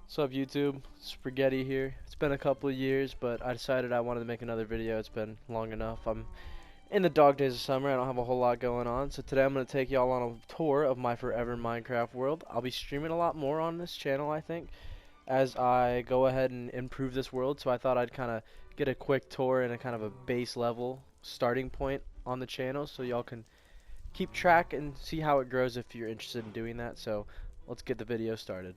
What's up YouTube? Spaghetti here. It's been a couple of years, but I decided I wanted to make another video. It's been long enough. I'm in the dog days of summer. I don't have a whole lot going on. So today I'm going to take y'all on a tour of my forever Minecraft world. I'll be streaming a lot more on this channel, I think, as I go ahead and improve this world. So I thought I'd kind of get a quick tour and a kind of a base level starting point on the channel so y'all can keep track and see how it grows if you're interested in doing that. So let's get the video started.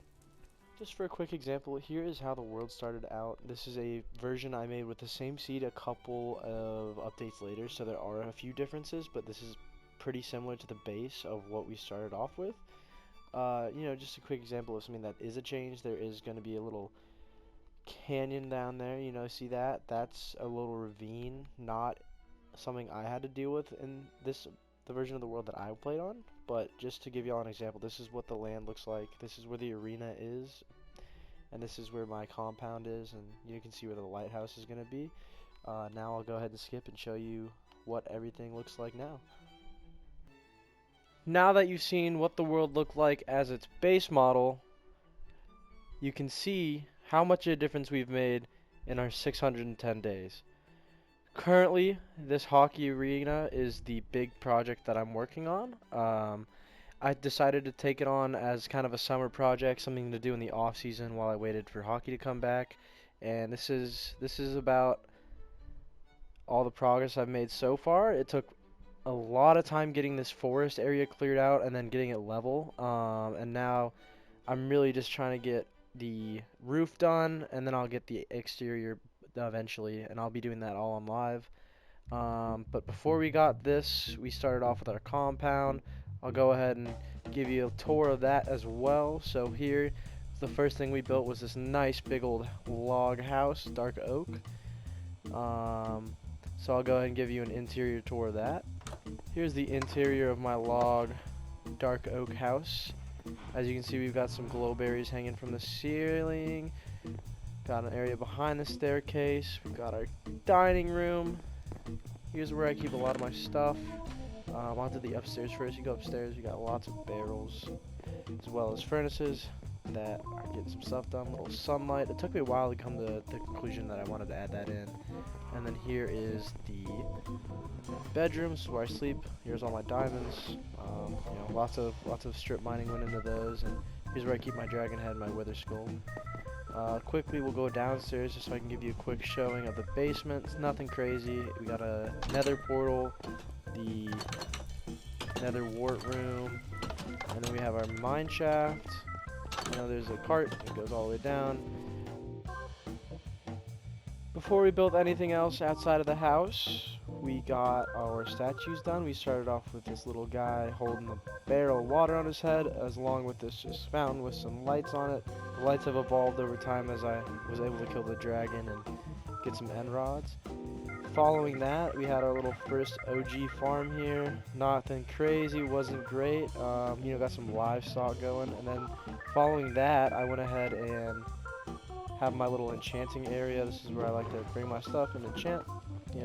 Just for a quick example, here is how the world started out. This is a version I made with the same seed a couple of updates later, so there are a few differences, but this is pretty similar to the base of what we started off with. Just a quick example of something that is a change. There is going to be a little canyon down there, see that? That's a little ravine, not something I had to deal with in the version of the world that I played on. But just to give y'all an example, this is what the land looks like. This is where the arena is, and this is where my compound is, and you can see where the lighthouse is going to be. Now I'll go ahead and skip and show you what everything looks like now. Now that you've seen what the world looked like as its base model, you can see how much of a difference we've made in our 610 days. Currently, this hockey arena is the big project that I'm working on. I decided to take it on as kind of a summer project, something to do in the off season while I waited for hockey to come back. And this is about all the progress I've made so far. It took a lot of time getting this forest area cleared out and then getting it level. And now I'm really just trying to get the roof done, and then I'll get the exterior eventually, and I'll be doing that all on live. But before we got this, we started off with our compound. I'll go ahead and give you a tour of that as well. So here, the first thing we built was this nice big old log house, dark oak. So I'll go ahead and give you an interior tour of that. Here's the interior of my log dark oak house. As you can see, we've got some glowberries hanging from the ceiling. Got an area behind the staircase. We've got our dining room. Here's where I keep a lot of my stuff. Onto the upstairs first. You go upstairs, you got lots of barrels, as well as furnaces that are getting some stuff done. Little sunlight. It took me a while to come to the conclusion that I wanted to add that in. And then here is the bedrooms where I sleep. Here's all my diamonds. Lots of strip mining went into those. And here's where I keep my dragon head and my wither skull. Quickly, we'll go downstairs just so I can give you a quick showing of the basement. It's nothing crazy. We got a nether portal, the nether wart room, and then we have our mine shaft. There's a cart that goes all the way down. Before we built anything else outside of the house, we got our statues done. We started off with this little guy holding a barrel of water on his head, as along with this just fountain with some lights on it. The lights have evolved over time as I was able to kill the dragon and get some end rods. Following that, we had our little first OG farm here. Nothing crazy, wasn't great. Got some livestock going, and then following that, I went ahead and have my little enchanting area. This is where I like to bring my stuff and enchant.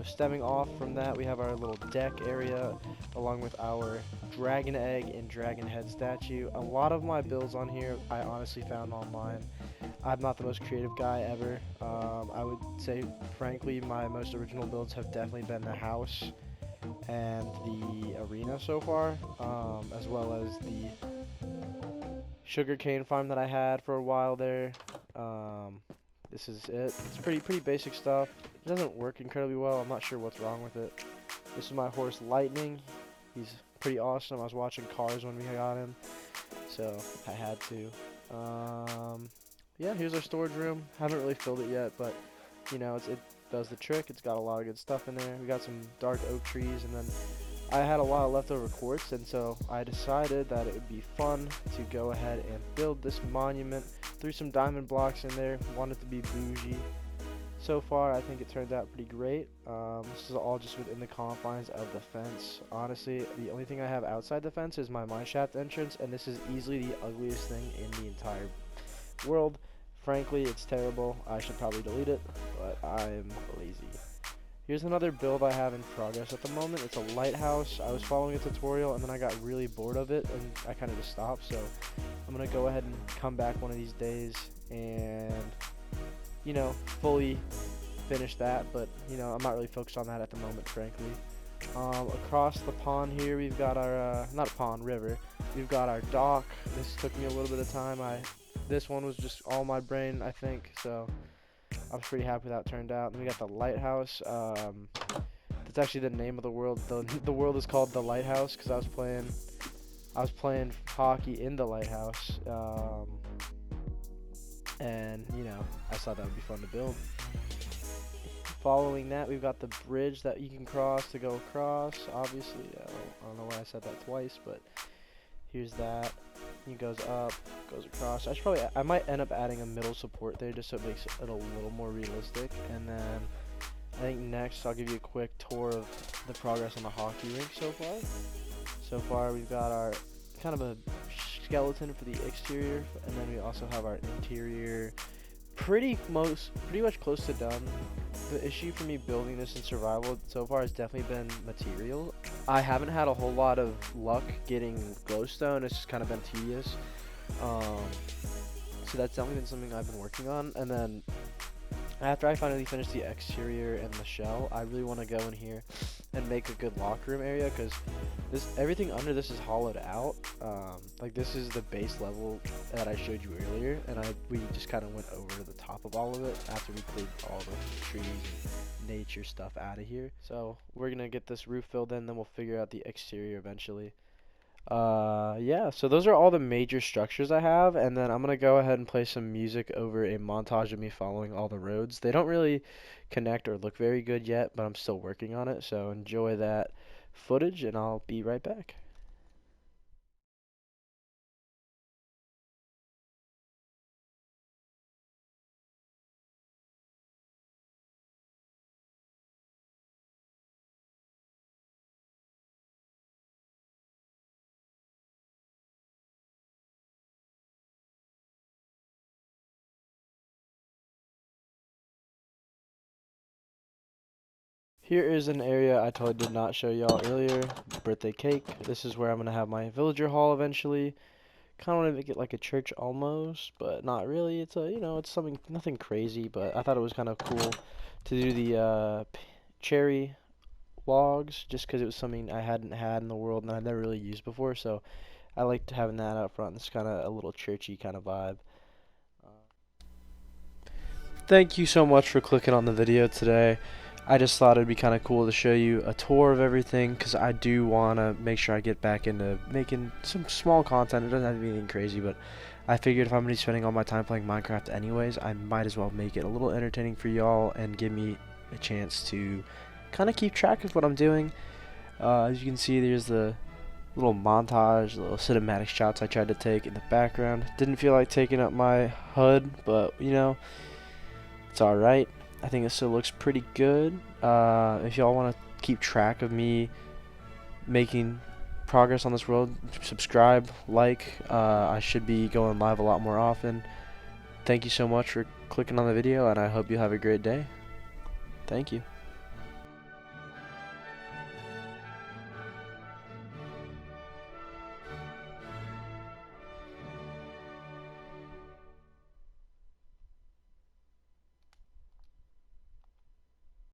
Stemming off from that, we have our little deck area along with our dragon egg and dragon head statue. A lot of my builds on here I honestly found online. I'm not the most creative guy ever. I would say, frankly, my most original builds have definitely been the house and the arena so far, as well as the sugarcane farm that I had for a while there. This is it. It's pretty basic stuff. It doesn't work incredibly well. I'm not sure what's wrong with it. This is my horse Lightning. He's pretty awesome. I was watching Cars when we got him, so I had to. Yeah, here's our storage room. Haven't really filled it yet, but it does the trick. It's got a lot of good stuff in there. We got some dark oak trees, and then I had a lot of leftover quartz, and so I decided that it would be fun to go ahead and build this monument. Threw some diamond blocks in there. Wanted to be bougie. So far, I think it turned out pretty great. This is all just within the confines of the fence. Honestly, the only thing I have outside the fence is my mineshaft entrance, and this is easily the ugliest thing in the entire world. Frankly, it's terrible. I should probably delete it, but I'm lazy. Here's another build I have in progress at the moment. It's a lighthouse. I was following a tutorial and then I got really bored of it and I kind of just stopped. So I'm going to go ahead and come back one of these days and you know, fully finish that, but you know, I'm not really focused on that at the moment, frankly. Across the pond here, we've got our not a pond, river. We've got our dock. This took me a little bit of time. This one was just all my brain, I think. So I was pretty happy with how it turned out. And we got the lighthouse. That's actually the name of the world. The world is called the Lighthouse because I was playing hockey in the lighthouse. And you know, I thought that would be fun to build. Following that, we've got the bridge that you can cross to go across. Obviously, I don't know why I said that twice, but here's that. It goes up, goes across. I might end up adding a middle support there just so it makes it a little more realistic. And then I think next I'll give you a quick tour of the progress on the hockey rink so far. So far, we've got our kind of a skeleton for the exterior, and then we also have our interior pretty much close to done. The issue for me building this in survival so far has definitely been material. I haven't had a whole lot of luck getting glowstone. It's just kind of been tedious. So that's definitely been something I've been working on. And then after I finally finish the exterior and the shell, I really want to go in here and make a good locker room area because everything under this is hollowed out. Like this is the base level that I showed you earlier, and we just kind of went over the top of all of it after we cleared all the trees and nature stuff out of here. So we're gonna get this roof filled in, then we'll figure out the exterior eventually. Yeah, so those are all the major structures I have, and then I'm gonna go ahead and play some music over a montage of me following all the roads. They don't really connect or look very good yet, but I'm still working on it, so enjoy that footage, and I'll be right back. Here is an area I totally did not show y'all earlier, birthday cake. This is where I'm gonna have my villager hall eventually. Kind of want to make it like a church almost, but not really. It's it's something, nothing crazy, but I thought it was kind of cool to do the cherry logs just because it was something I hadn't had in the world and I'd never really used before, so I liked having that out front. It's kind of a little churchy kind of vibe. Thank you so much for clicking on the video today. I just thought it'd be kind of cool to show you a tour of everything because I do want to make sure I get back into making some small content. It doesn't have to be anything crazy, but I figured if I'm going to be spending all my time playing Minecraft anyways, I might as well make it a little entertaining for y'all and give me a chance to kind of keep track of what I'm doing. As you can see, there's the little montage, little cinematic shots I tried to take in the background. Didn't feel like taking up my HUD, but you know, it's alright. I think it still looks pretty good. If y'all want to keep track of me making progress on this world, subscribe, like. I should be going live a lot more often. Thank you so much for clicking on the video, and I hope you have a great day. Thank you.